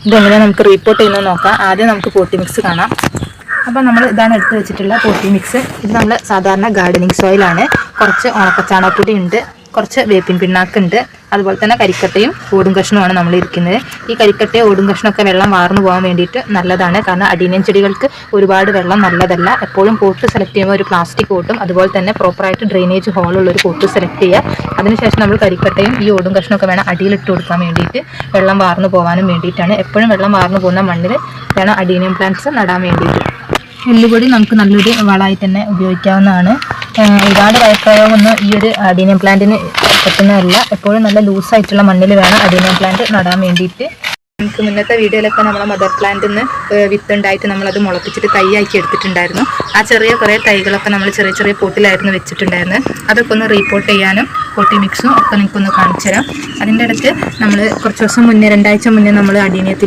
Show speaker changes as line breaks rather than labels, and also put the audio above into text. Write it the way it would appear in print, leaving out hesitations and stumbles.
ഇതെങ്ങനെ നമുക്ക് റിപ്പോർട്ട് ചെയ്യുന്നത് നോക്കാം. ആദ്യം നമുക്ക് പോട്ടി മിക്സ് കാണാം. അപ്പോൾ നമ്മൾ ഇതാണ് എടുത്ത് വെച്ചിട്ടുള്ള പോട്ടി മിക്സ്. ഇത് നമ്മൾ സാധാരണ ഗാർഡനിങ് സോയിലാണ്. കുറച്ച് ഉണക്കച്ചാണകപ്പൊടി ഉണ്ട്, കുറച്ച് വേപ്പിൻ പിണ്ണാക്കുണ്ട്, അതുപോലെ തന്നെ കരിക്കട്ടയും ഓടും കഷ്ണവുമാണ് നമ്മൾ ഇരിക്കുന്നത്. ഈ കരിക്കട്ടയും ഓടും കഷ്ണമൊക്കെ വെള്ളം വാർന്നു പോകാൻ വേണ്ടിയിട്ട് നല്ലതാണ്. കാരണം അടീനിയം ചെടികൾക്ക് ഒരുപാട് വെള്ളം നല്ലതല്ല. എപ്പോഴും പോട്ട് സെലക്ട് ചെയ്യുമ്പോൾ ഒരു പ്ലാസ്റ്റിക് പോട്ടും അതുപോലെ തന്നെ പ്രോപ്പറായിട്ട് ഡ്രെയിനേജ് ഹോളുള്ള ഒരു പോട്ട് സെലക്ട് ചെയ്യുക. അതിനുശേഷം നമ്മൾ കരിക്കട്ടയും ഈ ഓടും കഷ്ണമൊക്കെ വേണം അടിയിലിട്ട് കൊടുക്കാൻ വേണ്ടിയിട്ട്, വെള്ളം വാർന്നു പോകാനും വേണ്ടിയിട്ടാണ്. എപ്പോഴും വെള്ളം വാർന്നു പോകുന്ന മണ്ണിൽ വേണം അടീനിയം പ്ലാന്റ്സ് നടാൻ വേണ്ടിയിട്ട്. എല്ലുപൊടി നമുക്ക് നല്ലൊരു വളമായി തന്നെ ഉപയോഗിക്കാവുന്നതാണ്. ഒരുപാട് വയപ്രയോഗമൊന്നും ഈ ഒരു അടീനിയം പ്ലാന്റിന് പറ്റുന്നതല്ല. എപ്പോഴും നല്ല ലൂസായിട്ടുള്ള മണ്ണിൽ വേണം അടീനിയം പ്ലാന്റ് നടാൻ വേണ്ടിയിട്ട്. നമുക്ക് മുന്നത്തെ വീഡിയോയിലൊക്കെ നമ്മളെ മദർ പ്ലാന്റിൽ നിന്ന് വിത്തുണ്ടായിട്ട് നമ്മളത് മുളപ്പിച്ചിട്ട് തൈയാക്കി എടുത്തിട്ടുണ്ടായിരുന്നു. ആ ചെറിയ കുറേ തൈകളൊക്കെ നമ്മൾ ചെറിയ ചെറിയ പോട്ടിലായിരുന്നു വെച്ചിട്ടുണ്ടായിരുന്നത്. അതൊക്കെ ഒന്ന് റീപോർട്ട് ചെയ്യാനും പോട്ടി മിക്സും ഒക്കെ നിങ്ങൾക്കൊന്ന് കാണിച്ചു തരാം. അതിൻ്റെ ഇടയ്ക്ക് നമ്മൾ കുറച്ച് ദിവസം മുന്നേ 2 ആഴ്ച മുന്നേ നമ്മൾ അടീനിയത്തിൽ